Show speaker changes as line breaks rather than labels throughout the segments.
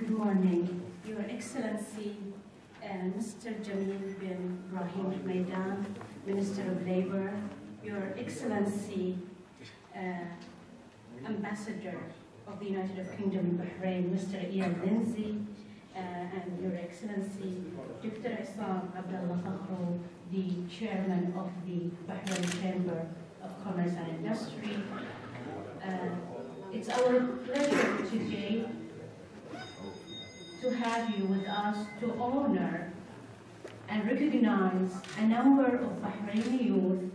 Good morning, Your Excellency, Mr. Jamil bin Ibrahim Maidan, Minister of Labor, Your Excellency, Ambassador of the United Kingdom in Bahrain, Mr. Ian Lindsay, and Your Excellency, Dr. Isam Abdullah Fakhro, the Chairman of the Bahrain Chamber of Commerce and Industry. It's our pleasure today to have you with us to honor and recognize a number of Bahraini youth,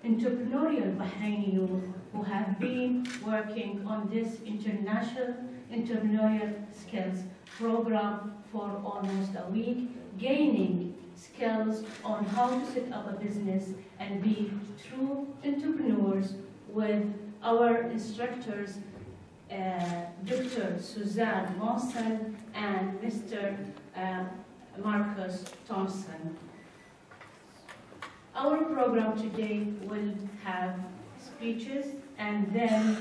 entrepreneurial Bahraini youth, who have been working on this international entrepreneurial skills program for almost a week, gaining skills on how to set up a business and be true entrepreneurs with our instructors, Dr. Suzanne Monson and Mr. Marcus Thompson. Our program today will have speeches and then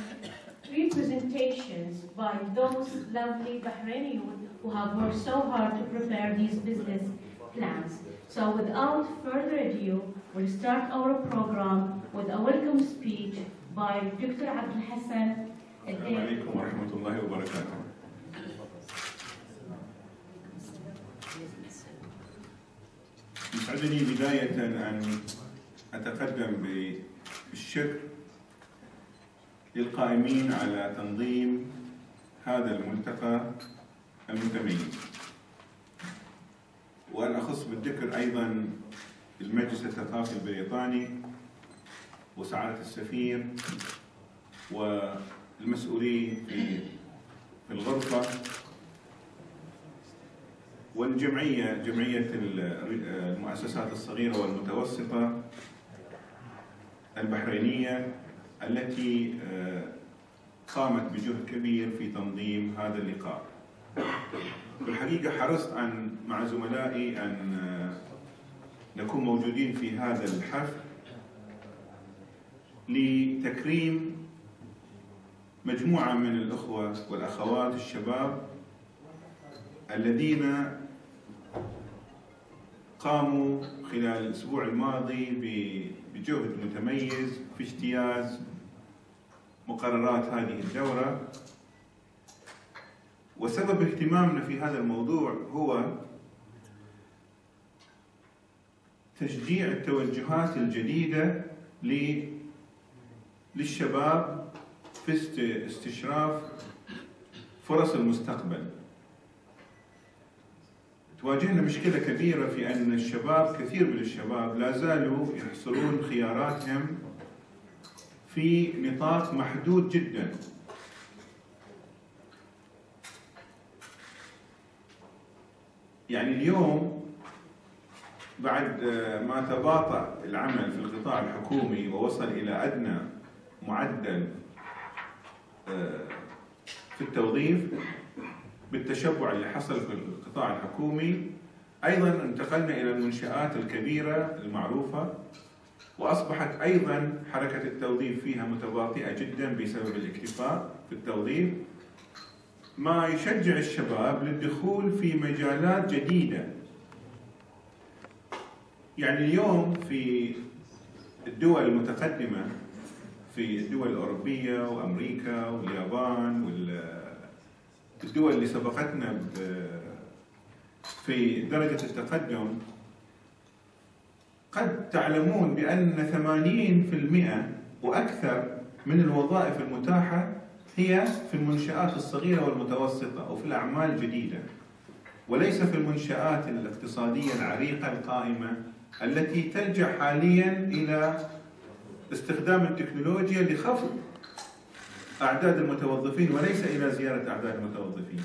3 presentations by those lovely Bahraini youth who have worked so hard to prepare these business plans. So without further ado, we'll start our program with a welcome speech by Dr. Abdul Hassan.
السلام عليكم ورحمة الله وبركاته. يسعدني بداية أن أتقدم بالشكر للقائمين على تنظيم هذا الملتقى المتميز، وأن أخص بالذكر أيضا المجلس الثقافي البريطاني وسعادة السفير والمسؤولين في الغرفة والجمعية، جمعية المؤسسات الصغيرة والمتوسطة البحرينية التي قامت بجهد كبير في تنظيم هذا اللقاء. بالحقيقة حرصت مع زملائي أن نكون موجودين في هذا الحفل لتكريم مجموعة من الأخوة والأخوات الشباب الذين قاموا خلال الأسبوع الماضي بجهد متميز في اجتياز مقررات هذه الدورة. وسبب اهتمامنا في هذا الموضوع هو تشجيع التوجهات الجديدة للشباب في استشراف فرص المستقبل. تواجهنا مشكلة كبيرة في أن الشباب، كثير من الشباب لا زالوا يحصرون خياراتهم في نطاق محدود جدا. يعني اليوم بعد ما تباطأ العمل في القطاع الحكومي ووصل إلى أدنى معدل في التوظيف بالتشبع اللي حصل في القطاع الحكومي، أيضا انتقلنا إلى المنشآت الكبيرة المعروفة، وأصبحت أيضا حركة التوظيف فيها متباطئة جدا بسبب الاكتفاء في التوظيف، ما يشجع الشباب للدخول في مجالات جديدة. يعني اليوم في الدول المتقدمة، في الدول الأوروبية وأمريكا واليابان والدول اللي سبقتنا في درجة التقدم، قد تعلمون بأن 80% وأكثر من الوظائف المتاحة هي في المنشآت الصغيرة والمتوسطة أو في الأعمال الجديدة، وليس في المنشآت الاقتصادية العريقة القائمة التي تلجأ حاليا إلى استخدام التكنولوجيا لخفض أعداد المتوظفين وليس إلى زيادة أعداد المتوظفين.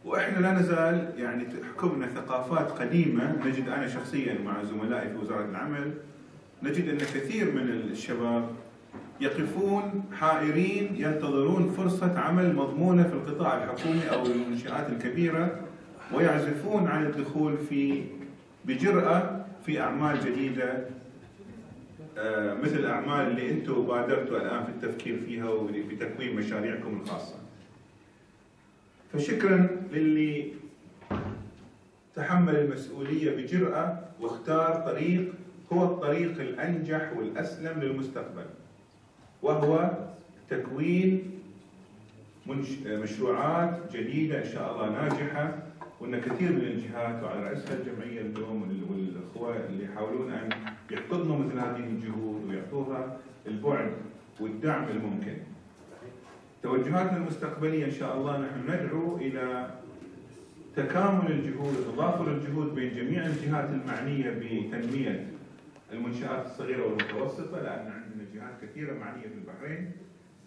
وإحنا لا نزال يعني تحكمنا ثقافات قديمة. نجد أنا شخصيا مع زملائي في وزارة العمل نجد أن كثير من الشباب يقفون حائرين ينتظرون فرصة عمل مضمونة في القطاع الحكومي أو المنشآت الكبيرة، ويعزفون عن الدخول بجرأة في أعمال جديدة مثل الأعمال اللي أنتم بادرتوا الآن في التفكير فيها وبتكوين مشاريعكم الخاصة. فشكرا للي تحمل المسؤولية بجرأة واختار طريق هو الطريق الأنجح والأسلم للمستقبل، وهو تكوين مشروعات جديدة إن شاء الله ناجحة، وأن كثير من الجهات وعلى رأسها الجمعية اليوم والأخوة اللي يحاولون أن يحتضنوا مثل هذه الجهود ويعطوها البعد والدعم الممكن. توجهاتنا المستقبلية إن شاء الله نحن ندعو إلى تكامل الجهود وتضافر الجهود بين جميع الجهات المعنية بتنمية المنشآت الصغيرة والمتوسطة، لأن عندنا جهات كثيرة معنية في البحرين.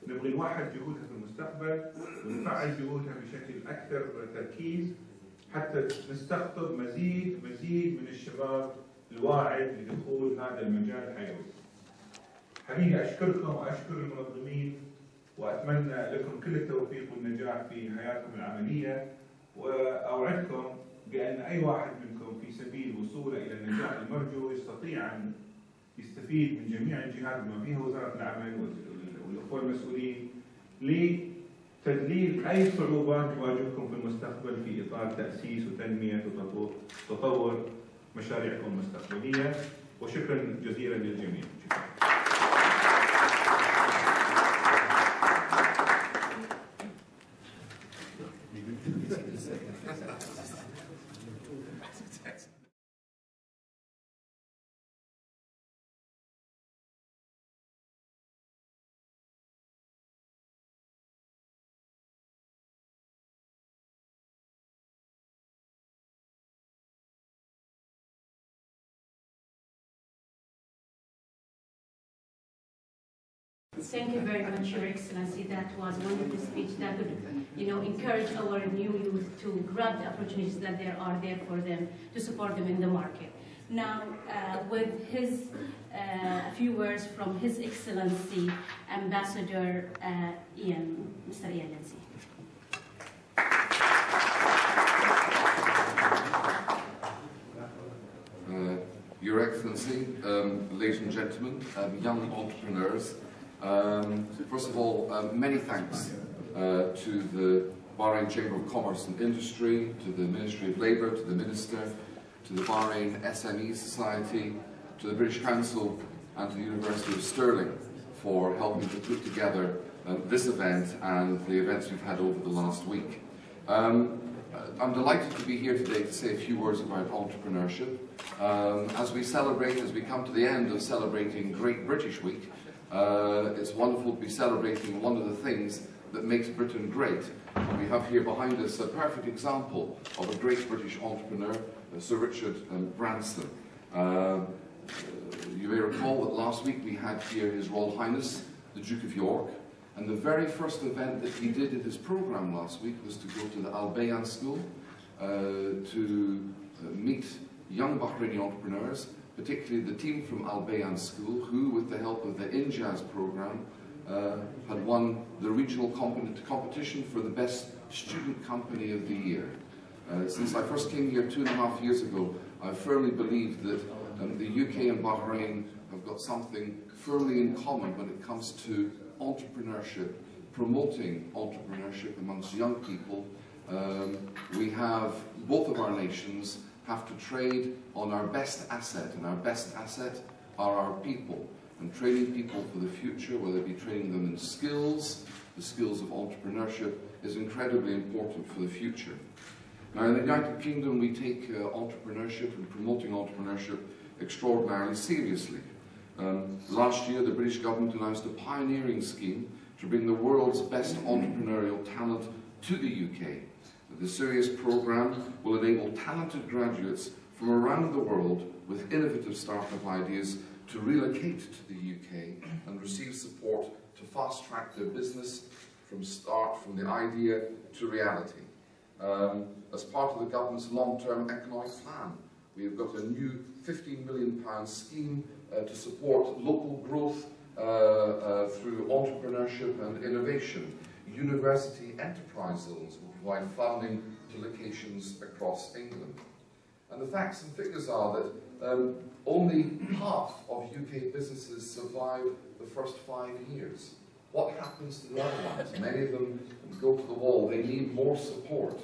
نبغي نوحد جهودها في المستقبل ونفعل جهودها بشكل أكثر تركيز حتى نستقطب مزيد من الشباب الواعد لدخول هذا المجال الحيوي. حقيقة أشكركم وأشكر المنظمين، وأتمنى لكم كل التوفيق والنجاح في حياتكم العملية، وأوعدكم بأن أي واحد منكم في سبيل وصوله إلى النجاح المرجو يستطيع أن يستفيد من جميع الجهات بما فيها وزارة العمل والأخوة المسؤولين لتذليل أي صعوبات تواجهكم في المستقبل في إطار تأسيس وتنمية وتطور مشاريعكم المستقبلية. وشكرا جزيلا للجميع.
Thank you very much, Your Excellency. That was a wonderful speech that would, encourage our new youth to grab the opportunities that there are there for them, to support them in the market. Now, with a few words from His Excellency, Ambassador Mr. Ian Lindsay.
Your Excellency, ladies and gentlemen, young entrepreneurs, first of all, many thanks to the Bahrain Chamber of Commerce and Industry, to the Ministry of Labour, to the Minister, to the Bahrain SME Society, to the British Council and to the University of Stirling for helping to put together this event and the events we've had over the last week. I'm delighted to be here today to say a few words about entrepreneurship. As we come to the end of celebrating Great British Week, it's wonderful to be celebrating one of the things that makes Britain great. And we have here behind us a perfect example of a great British entrepreneur, Sir Richard Branson. You may recall that last week we had here His Royal Highness, the Duke of York, and the very first event that he did in his programme last week was to go to the Al School to meet young Bahraini entrepreneurs, particularly the team from Al School, who, with the help of the INJAZ programme, had won the regional competition for the best student company of the year. Since I first came here 2.5 years ago, I firmly believe that the UK and Bahrain have got something firmly in common when it comes to entrepreneurship, promoting entrepreneurship amongst young people. Both of our nations have to trade on our best asset, and our best asset are our people. And training people for the future, whether it be training them in skills, the skills of entrepreneurship, is incredibly important for the future. Now, in the United Kingdom, we take entrepreneurship and promoting entrepreneurship extraordinarily seriously. Last year, the British government announced a pioneering scheme to bring the world's best entrepreneurial talent to the UK. The Sirius programme will enable talented graduates from around the world with innovative startup ideas to relocate to the UK and receive support to fast-track their business from the idea to reality. As part of the government's long-term economic plan, we have got a new £15 million scheme to support local growth through entrepreneurship and innovation. University enterprise zones will provide funding to locations across England. And the facts and figures are that only half of UK businesses survive the first 5 years. What happens to the other ones? Many of them go to the wall. They need more support.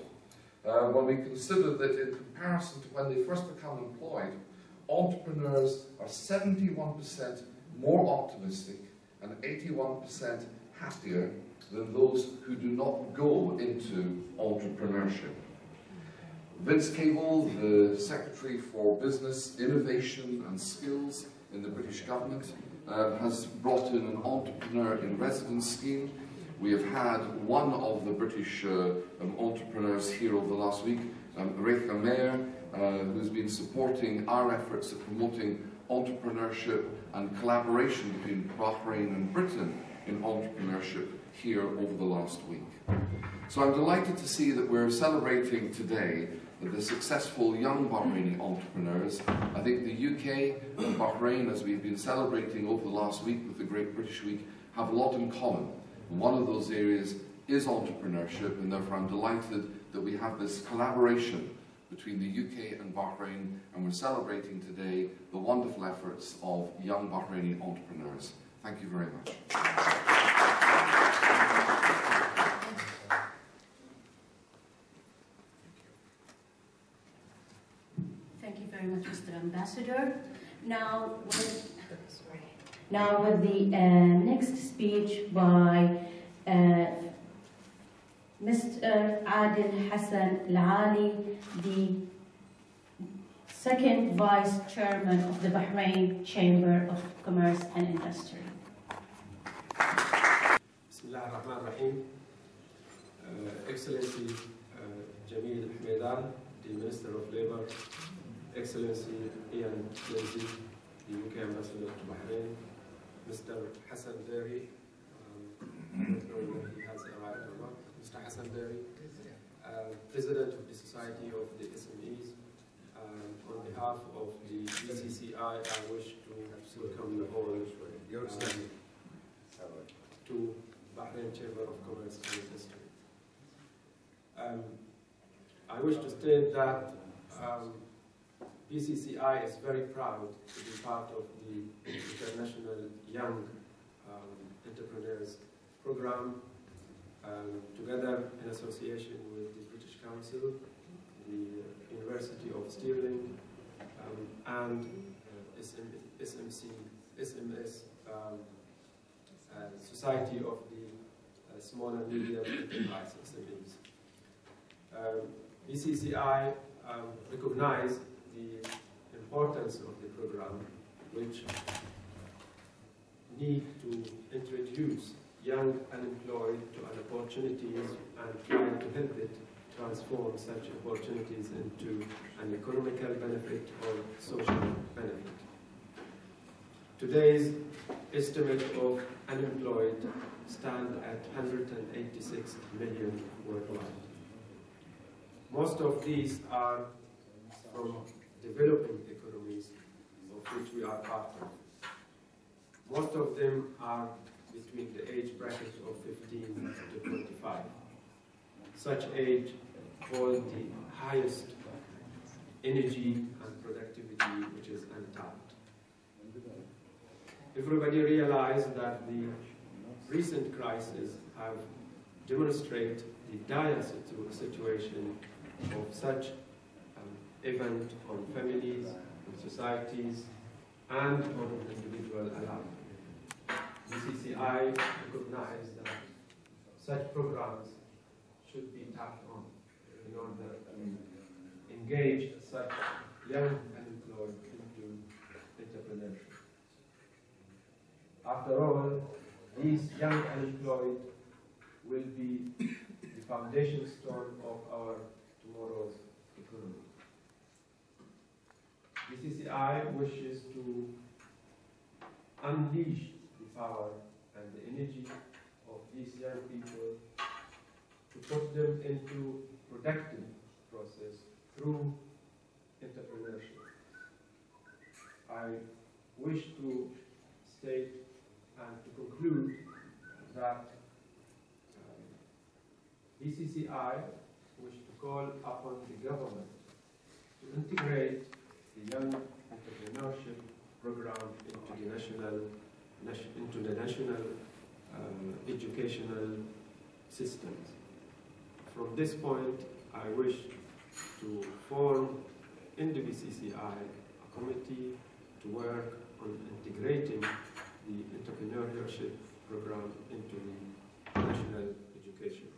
When we consider that in comparison to when they first become employed, entrepreneurs are 71% more optimistic and 81% happier than those who do not go into entrepreneurship. Vince Cable, the Secretary for Business, Innovation and Skills in the British government, has brought in an entrepreneur in residence scheme. We have had one of the British entrepreneurs here over the last week, Rachel Mayer, who's been supporting our efforts at promoting entrepreneurship and collaboration between Bahrain and Britain in entrepreneurship here over the last week. So I'm delighted to see that we're celebrating today the successful young Bahraini entrepreneurs. I think the UK and Bahrain, as we've been celebrating over the last week with the Great British Week, have a lot in common. And one of those areas is entrepreneurship, and therefore I'm delighted that we have this collaboration between the UK and Bahrain, and we're celebrating today the wonderful efforts of young Bahraini entrepreneurs. Thank you very much.
Thank you very much, Mr. Ambassador. Now with the next speech by Mr. Adil Hassan Al-Ali, the second Vice Chairman of the Bahrain Chamber of Commerce and Industry.
Bismillah ar-Rahman ar-Rahim. Excellency Jamil Al-Hamdan, the Minister of Labour, Excellency Ian Lindsay, the UK Ambassador to Bahrain, Mr. Hassan Dari, I don't know whether he has arrived or not, Mr. Hassan Dari, President of the Society of the SMEs, on behalf of the BCCI, I wish to welcome you all to Bahrain Chamber of Commerce and Industry. I wish to state that BCCI is very proud to be part of the International Young Entrepreneurs Program, together in association with the British Council, the University of Stirling, and SMS, Society of the Small and Medium Enterprise SMEs. BCCI recognized the importance of the program, which need to introduce young unemployed to opportunities and try to help it transform such opportunities into an economical benefit or social benefit. Today's estimate of unemployed stand at 186 million worldwide. Most of these are from developing economies, of which we are part of. Most of them are between the age bracket of 15 to 25. Such age hold the highest energy and productivity, which is untapped. Everybody realizes that the recent crises have demonstrated the dire situation of such event on families, on societies, and on individual alike. BCCI recognizes that such programs should be tapped on in order to engage such young unemployed into entrepreneurship. After all, these young unemployed will be the foundation stone of our tomorrow's economy. BCCI wishes to unleash the power and the energy of these young people to put them into productive process through entrepreneurship. I wish to state and to conclude that BCCI wish to call upon the government to integrate the young entrepreneurship program into the national educational systems. From this point, I wish to form in the BCCI a committee to work on integrating the entrepreneurship program into the national education